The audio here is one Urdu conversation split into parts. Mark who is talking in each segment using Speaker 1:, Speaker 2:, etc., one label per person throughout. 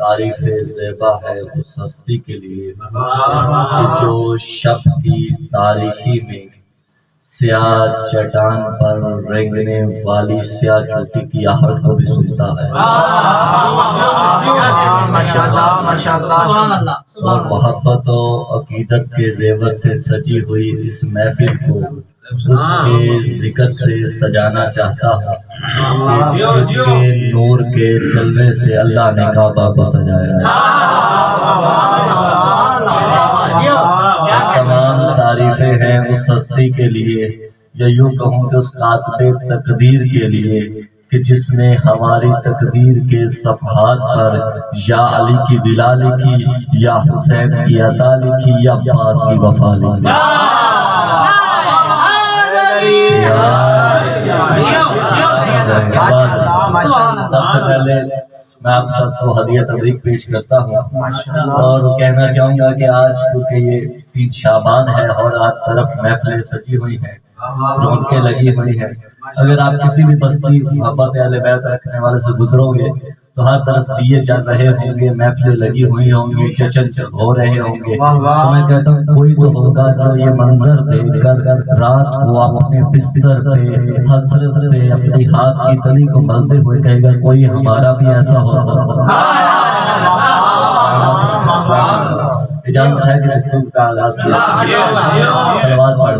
Speaker 1: تعریف زیبا ہے اس ہستی کے لیے کہ جو شب کی تاریخی میں سیاہ چٹان پر رنگنے والی سیاہ چوٹی کی آہٹ کو بھی سنتا ہے، اور محبت و عقیدت کے زیور سے سجی ہوئی اس محفل کو اس کے ذکر سے سجانا چاہتا ہوں کہ جس کے نور کے جلوے سے اللہ نے کعبہ کو سجایا ہے۔ تمام تعریفیں ہیں اس ہستی کے لیے، یا یوں کہوں کہ اس کاتب تقدیر کے لیے کہ جس نے ہماری تقدیر کے صفحات پر یا علی کی ولا لکھی، یا حسین کی عطا لکھی، یا عباس کی وفا لکھی۔ سب سے پہلے میں آپ سب کو ہدیہ تبریک پیش کرتا ہوں اور کہنا چاہوں گا کہ آج کیونکہ یہ 3 شعبان ہے اور آج طرف محفلیں سجی ہوئی ہیں، رونقیں لگی ہوئی ہیں، اگر آپ کسی بھی بستی محبت اہل بیت رکھنے والے سے گزرو گے تو ہر طرف دیے جل رہے ہوں گے، محفلیں لگی ہوئی ہوں گی، جشن ہو رہے ہوں گے، تو میں کہتا ہوں کوئی تو ہوگا جو یہ منظر دیکھ کر رات کو اپنے بستر پہ حسرت سے اپنی ہاتھ کی تلی کو ملتے ہوئے کہے گا کوئی ہمارا بھی ایسا ہوتا۔ اجازت ہے کہ گفتگو کا آغاز کیا صلوات پڑھ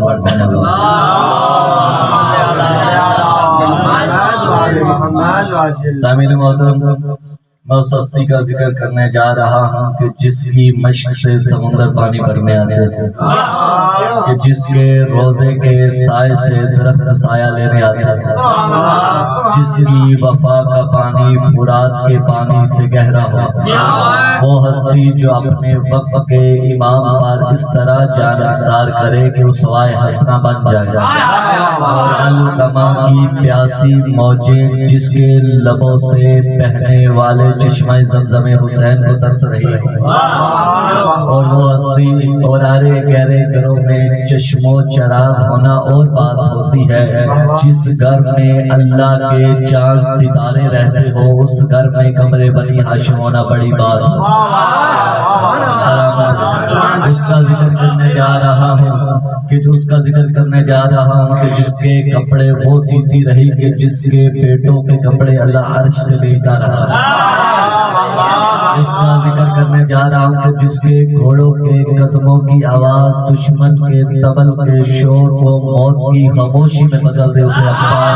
Speaker 1: سامعین محترم، میں اس ہستی کا ذکر کرنے جا رہا ہوں کہ جس کی مشق سے سمندر پانی بھرنے آتے ہیں، کہ جس کے روزے کے سائے سے درخت سایہ لینے آتا ہے، جس کی وفا کا پانی فرات کے پانی سے گہرا ہو، وہ ہستی جو اپنے وقت کے امام پر اس طرح جان نثار کرے کہ اسوائے حسنہ بن جائے، اور القمہ کی پیاسی موجیں جس کے لبوں سے بہنے والے چشمہ زمزم حسین کو ترس رہی ہے، اور وہ ہستی اور آرے گہرے گھروں میں چشم و چراغ ہونا اور بات ہوتی ہے، جس گھر میں اللہ کے چاند ستارے رہتے ہو اس گھر میں کمرے بنی ہاشم ہونا بڑی بات ہو۔ اس کا ذکر کرنے جا رہا ہوں کہ اس کا ذکر کرنے جا رہا ہوں کہ جس کے کپڑے وہ سیتی رہی کہ جس کے پیٹوں کے کپڑے اللہ عرش سے بھیجتا رہا۔ اس کا ذکر کرنے جا رہا ہوں کہ جس کے گھوڑوں کے قدموں کی آواز دشمن کے طبل کے شور کو موت کی خاموشی میں بدل دے اسے اخبار۔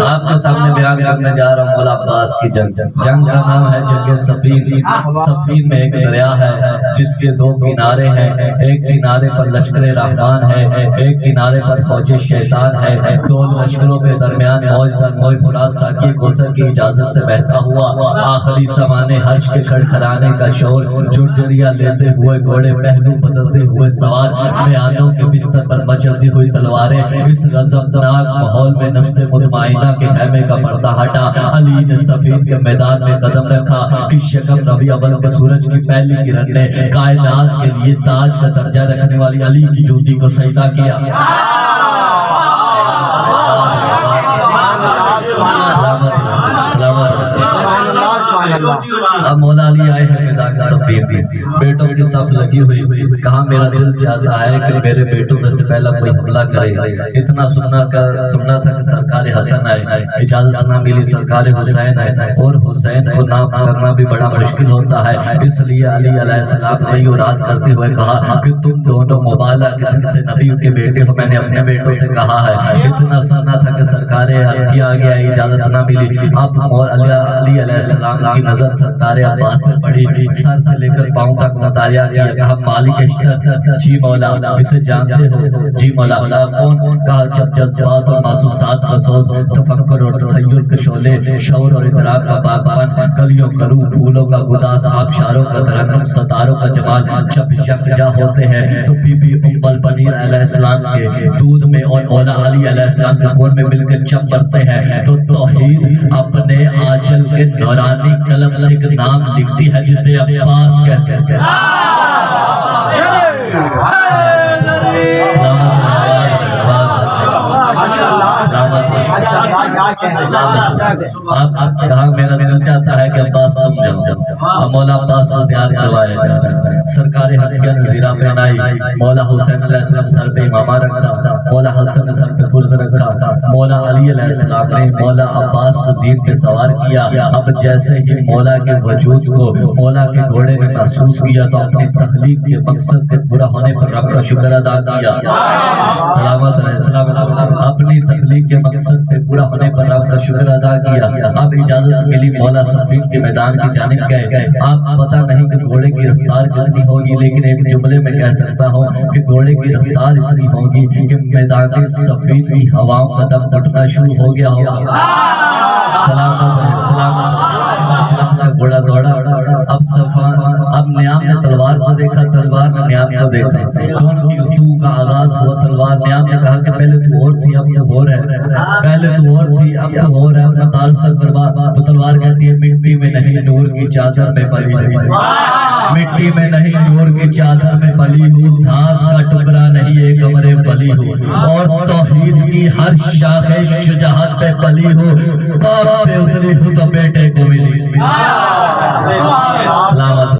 Speaker 1: آپ کے سامنے بیان کرنے جا رہا ہوں مولا عباس کی جنگ کا نام ہے جنگ صفین۔ صفین میں ایک دریا ہے جس کے 2 کنارے ہیں، ایک کنارے پر لشکر رحمان ہے، ایک کنارے پر فوج شیطان ہے، 2 لشکروں کے درمیان موج در موج فرات ساقی کوثر کی اجازت سے بہتا ہوا آخری سمانے حج کے کھڑکھڑانے کا شور، جھرجھریاں لیتے ہوئے گھوڑے پہلو بدلتے ہوئے سوار، میانوں کے بستر پر مچلتی ہوئی تلواریں، اس غضبناک ماحول میں نفس مطمئنہ کے خیمے کا پردہ ہٹا، علی نے صفین کے میدان میں قدم رکھا کہ یکم ربیع اول کے سورج کی پہلی کرن نے کائنات کے لیے تاج کا درجہ رکھنے والی علی کی جوتی کو سجدہ کیا۔ اب مولا علی آئے ہیں میدان صفین میں، بیٹوں کی صف لگی ہوئی، کہا میرا دل چاہتا ہے کہ میرے بیٹوں میں سے پہلا کوئی حملہ کرے، اتنا سننا تھا کہ سرکار حسن آئے، اجازت نہ ملی سرکار حسین آئے، اور حسین کو نام کرنا بھی بڑا مشکل ہوتا ہے، اس لیے علی علیہ السلام نے یہ رات کرتے ہوئے کہا کہ تم دونوں مبالغہ کے دل سے نبی کے بیٹے ہو، میں نے اپنے بیٹوں سے کہا ہے، اتنا سننا تھا کہ سرکار عرفی آ گیا، اجازت نہ ملی۔ اب علی علیہ السلام کی نظر سرکار عباس میں پڑی، سر سے لے کر پاؤں تک مطالعہ کیا، کہا مالک اشتر، جی مولا اسے جانتے ہو؟ جی مولا کون؟ کہا جب جذبات اور محسوسات کا سوز، تفکر اور تخیل کے شعلے، شعور اور ادراک کا باغبان، کلیوں کا روح، پھولوں کا گداز، آبشاروں کا ترنم، ستاروں کا جمال جب یکجا ہوتے ہیں تو بی بی ام البنین علیہ السلام کے دودھ میں اور مولا علی علیہ السلام کے خون میں مل کر جب بڑھتے ہیں تو توحید اپنے آنچل کے نورانی قلم سے ایک نام لکھتی ہے جسے عباس کہتے ہیں۔ اب کہا میرا دل چاہتا ہے کہ عباس تم جاؤ. اب مولا عباس کو تیار کروایا جا رہا ہے. سرکار ہتھیار نے زیرہ پہنائی, مولا حسین علیہ السلام سر پہ امامہ رکھا, مولا حسن نے سر پہ برز رکھا, مولا علی علیہ السلام نے مولا عباس کو زین پہ سوار کیا. اب جیسے ہی مولا کے وجود کو مولا کے گھوڑے نے محسوس کیا تو اپنی تخلیق کے مقصد کے پورا ہونے پر رب کا شکر ادا کیا. سلامت رہے, سلامت. اپنی تخلیق کے مقصد سے پورا ہونے پر رب کا شکر ادا کیا. اب اجازت ملی, مولا صفین کے میدان کی جانب گئے. آپ پتہ نہیں کہ گھوڑے کی رفتار کتنی ہوگی, لیکن ایک جملے میں کہہ سکتا ہوں کہ گھوڑے کی رفتار اتنی ہوگی کہ میدان صفین کی ہواؤں کا دم گھٹنا شروع ہو گیا ہوگا. سلامت رہے, سلامت. کا گھوڑا دوڑا. اب نیام نے تلوار کو دیکھا, تلوار نے نیام کو دیکھا. دونوں کی گفتگو کا آغاز ہوا. تلوار نیام نے کہا کہ پہلے تو اور تھی اب تو ہو رہے, پہلے تو اور تھی اب تو ہو رہے, اپنا تعارف تک کروا. تو تلوار کہتی ہے مٹی میں نہیں نور کی چادر میں پلی ہوں, مٹی میں نہیں نور کی چادر میں پلی ہوں, دھات کا ٹکڑا نہیں ایک کمرے پلی ہوں, اور توحید کی ہر شاخ شجاعت پہ پلی ہوں. باپ پہ اتری ہوں تو بیٹے کو ملی. سلامت.